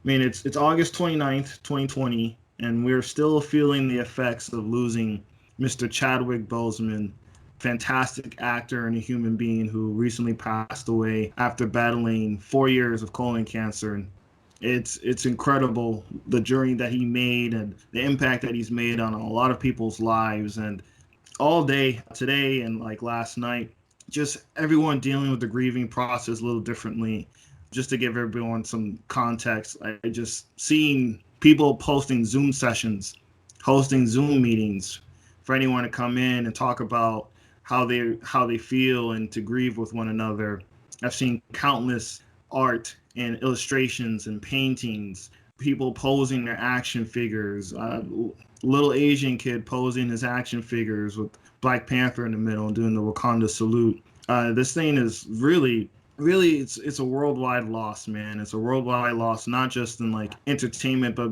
mean, it's August 29th, 2020, and we're still feeling the effects of losing Mr. Chadwick Boseman, fantastic actor and a human being who recently passed away after battling 4 years of colon cancer. And it's incredible the journey that he made and the impact that he's made on a lot of people's lives. And all day today and like last night, just everyone dealing with the grieving process a little differently. Just to give everyone some context, I just seeing people posting Zoom sessions, hosting Zoom meetings for anyone to come in and talk about how they feel and to grieve with one another. I've seen countless art and illustrations and paintings, people posing their action figures. Little Asian kid posing his action figures with Black Panther in the middle and doing the Wakanda salute. This thing is really it's a worldwide loss, man. It's a worldwide loss, not just in like entertainment, but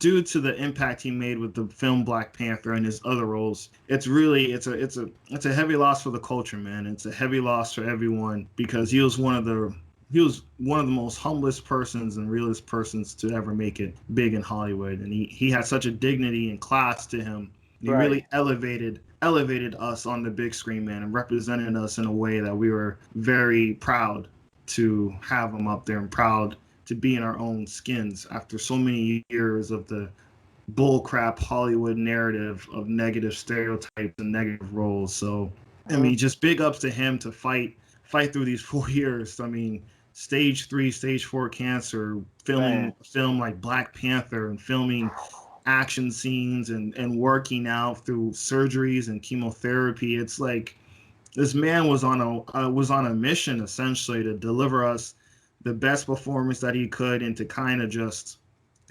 due to the impact he made with the film Black Panther and his other roles. It's really it's a heavy loss for the culture, man. It's a heavy loss for everyone because he was one of the most humblest persons and realest persons to ever make it big in Hollywood. And he had such a dignity and class to him. And he Right. really elevated us on the big screen, man, and represented us in a way that we were very proud to have him up there and proud to be in our own skins after so many years of the bullcrap Hollywood narrative of negative stereotypes and negative roles. So, I Mhm. mean, just big ups to him to fight through these 4 years. I mean, stage three, stage four cancer, filming Man. a film like Black Panther and filming action scenes and working out through surgeries and chemotherapy. It's like this man was on a mission essentially to deliver us the best performance that he could and to kind of just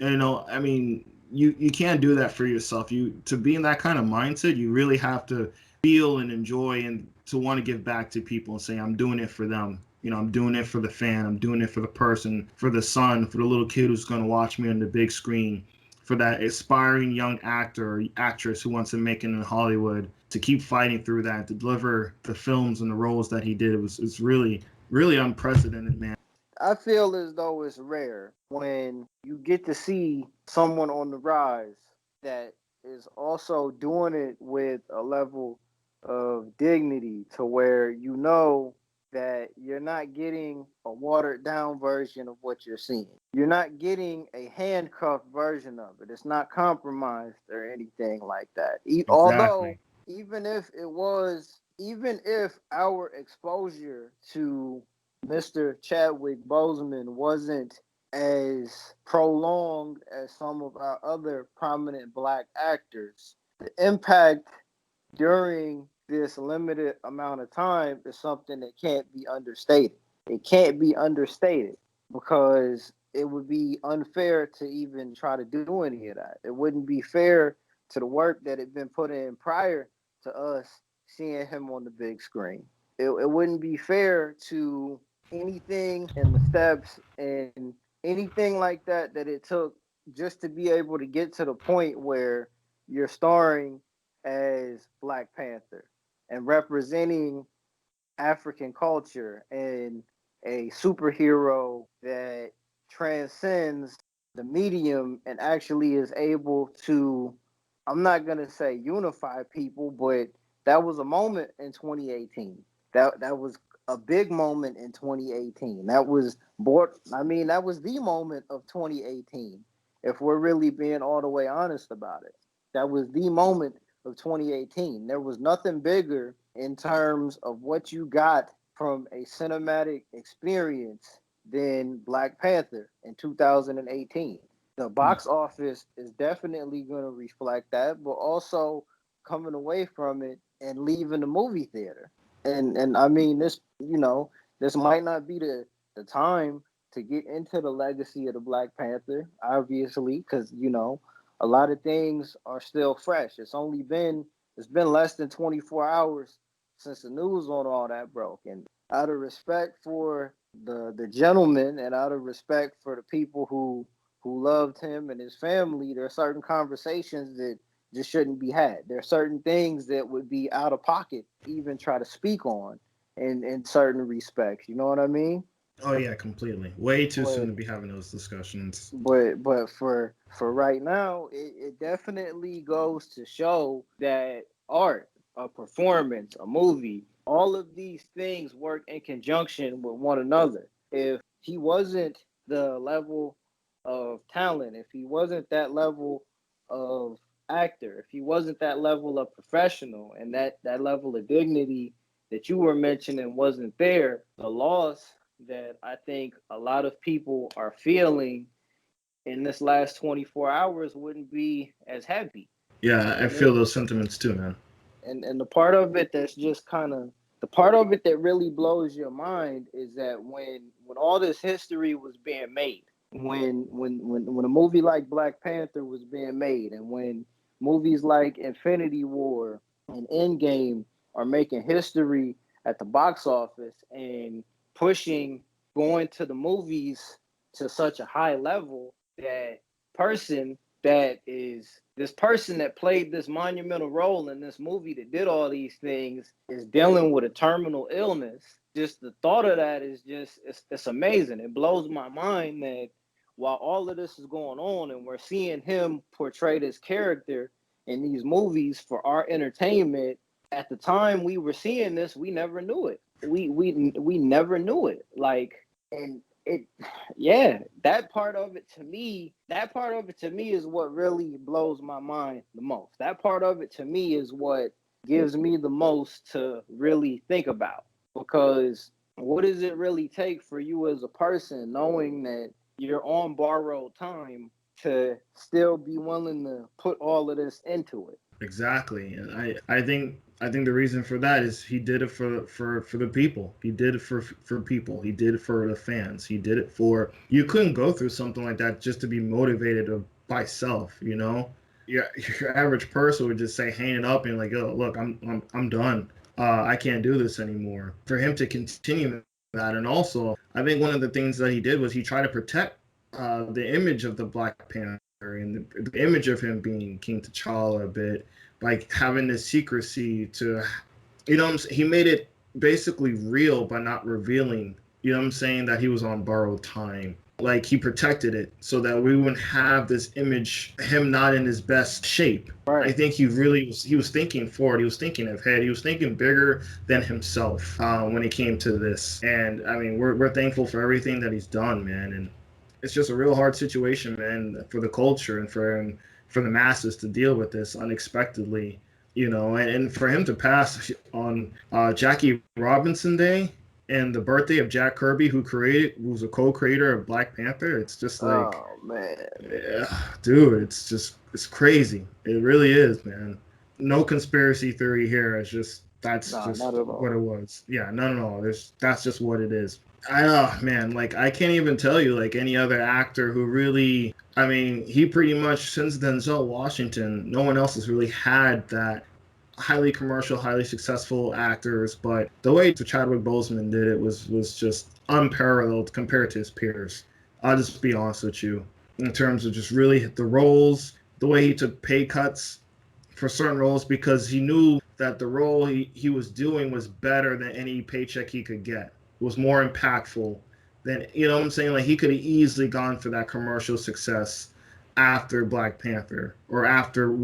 I mean you can't do that for yourself. You to be in that kind of mindset, you really have to feel and enjoy and to want to give back to people and say I'm doing it for them. I'm doing it for the fan. I'm doing it for the person, for the son, for the little kid who's going to watch me on the big screen, for that aspiring young actor or actress who wants to make it in Hollywood, to keep fighting through that, to deliver the films and the roles that he did. It's really unprecedented, man. I feel as though it's rare when you get to see someone on the rise that is also doing it with a level of dignity to where you know that you're not getting a watered down version of what you're seeing. You're not getting a handcuffed version of it. It's not compromised or anything like that. Although, Exactly. even if our exposure to Mr. Chadwick Boseman wasn't as prolonged as some of our other prominent black actors, the impact during this limited amount of time is something that can't be understated. It can't be understated because it would be unfair to even try to do any of that. It wouldn't be fair to the work that had been put in prior to us seeing him on the big screen. It wouldn't be fair to anything and the steps and anything like that it took just to be able to get to the point where you're starring as Black Panther and representing African culture and a superhero that transcends the medium and actually is able to, I'm not going to say unify people, but that was a moment in 2018. That was a big moment in 2018. That was the moment of 2018. If we're really being all the way honest about it, that was the moment of 2018. There was nothing bigger in terms of what you got from a cinematic experience than Black Panther in 2018. The box office is definitely going to reflect that, but also coming away from it and leaving the movie theater. And I mean this might not be the time to get into the legacy of the Black Panther, obviously, because a lot of things are still fresh. It's been less than 24 hours since the news on all that broke. And out of respect for the gentleman and out of respect for the people who loved him and his family, there are certain conversations that just shouldn't be had. There are certain things that would be out of pocket, even try to speak on in certain respects. You know what I mean? Oh yeah, completely. Way too soon But to be having those discussions. but for right now, it definitely goes to show that art, a performance, a movie, all of these things work in conjunction with one another. If he wasn't the level of talent, if he wasn't that level of actor, if he wasn't that level of professional and that level of dignity that you were mentioning wasn't there, the loss that I think a lot of people are feeling in this last 24 hours wouldn't be as heavy. Yeah, I And feel it those sentiments too, man. and the part of it that's just kind of the part of it that really blows your mind is that when all this history was being made, when a movie like Black Panther was being made, and when movies like Infinity War and Endgame are making history at the box office and pushing going to the movies to such a high level, that person that is this person that played this monumental role in this movie that did all these things is dealing with a terminal illness. Just the thought of that is just it's amazing. It blows my mind that while all of this is going on and we're seeing him portray this character in these movies for our entertainment, at the time we were seeing this, we never knew it. We never knew it. Like, and it yeah, that part of it to me is what really blows my mind the most. That part of it to me is what gives me the most to really think about, because what does it really take for you as a person, knowing that you're on borrowed time, to still be willing to put all of this into it? Exactly, and I think the reason for that is he did it for the people. He did it for people. He did it for the fans. He did it for you. Couldn't go through something like that just to be motivated by self. You know, your average person would just say, hang it up and like, oh look, I'm done. I can't do this anymore. For him to continue that, and also I think one of the things that he did was he tried to protect the image of the Black Panther and the image of him being King T'Challa a bit, like having this secrecy to, he made it basically real by not revealing, I'm saying, that he was on borrowed time. Like he protected it so that we wouldn't have this image, him not in his best shape. I Right. think he was thinking forward. He was thinking ahead. He was thinking bigger than himself when it came to this. And I mean, we're thankful for everything that he's done, man. And it's just a real hard situation, man, for the culture and for the masses to deal with this unexpectedly, and for him to pass on Jackie Robinson Day and the birthday of Jack Kirby, who's a co-creator of Black Panther. It's just like, Oh man. dude, it's crazy. It really is, man. No conspiracy theory here. It's just that's Nah, not just at what all. it was. Yeah, none at all. That's just what it is. Man, like I can't even tell you like any other actor who really. I mean, he pretty much since Denzel Washington, no one else has really had that highly commercial, highly successful actors. But the way Chadwick Boseman did it was just unparalleled compared to his peers. I'll just be honest with you in terms of just really the roles, the way he took pay cuts for certain roles because he knew that the role he was doing was better than any paycheck he could get. It was more impactful than, what I'm saying? Like he could have easily gone for that commercial success after Black Panther or after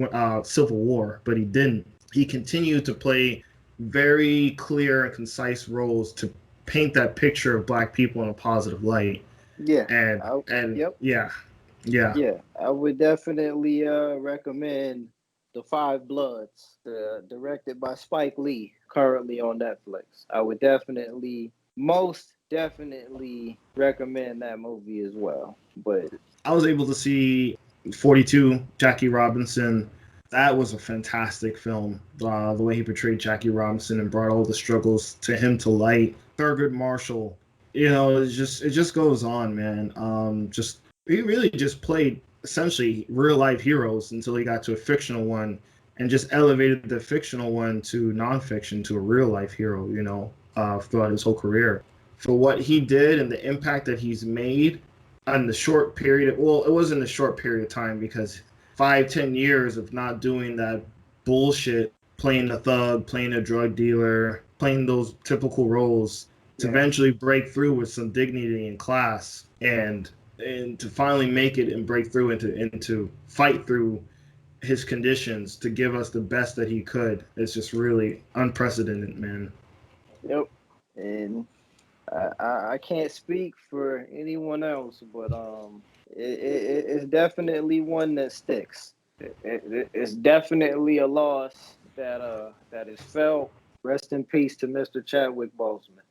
Civil War, but he didn't. He continued to play very clear and concise roles to paint that picture of black people in a positive light. Yeah. And I, and yep. yeah, yeah. Yeah, I would definitely recommend The Five Bloods, directed by Spike Lee, currently on Netflix. I would definitely, most definitely recommend that movie as well. But I was able to see 42, Jackie Robinson. That was a fantastic film. The way he portrayed Jackie Robinson and brought all the struggles to him to light. Thurgood Marshall, it just goes on, man. Just he really just played essentially real life heroes until he got to a fictional one, and just elevated the fictional one to nonfiction to a real life hero. Throughout his whole career, for what he did and the impact that he's made on the short period. Well, it wasn't a short period of time because 5, 10 years of not doing that bullshit, playing a thug, playing a drug dealer, playing those typical roles. to eventually break through with some dignity in class, and to finally make it and break through and to fight through his conditions to give us the best that he could. It's just really unprecedented, man. Yep. And I can't speak for anyone else, but it's definitely one that sticks. It's definitely a loss that is felt. Rest in peace to Mr. Chadwick Boseman.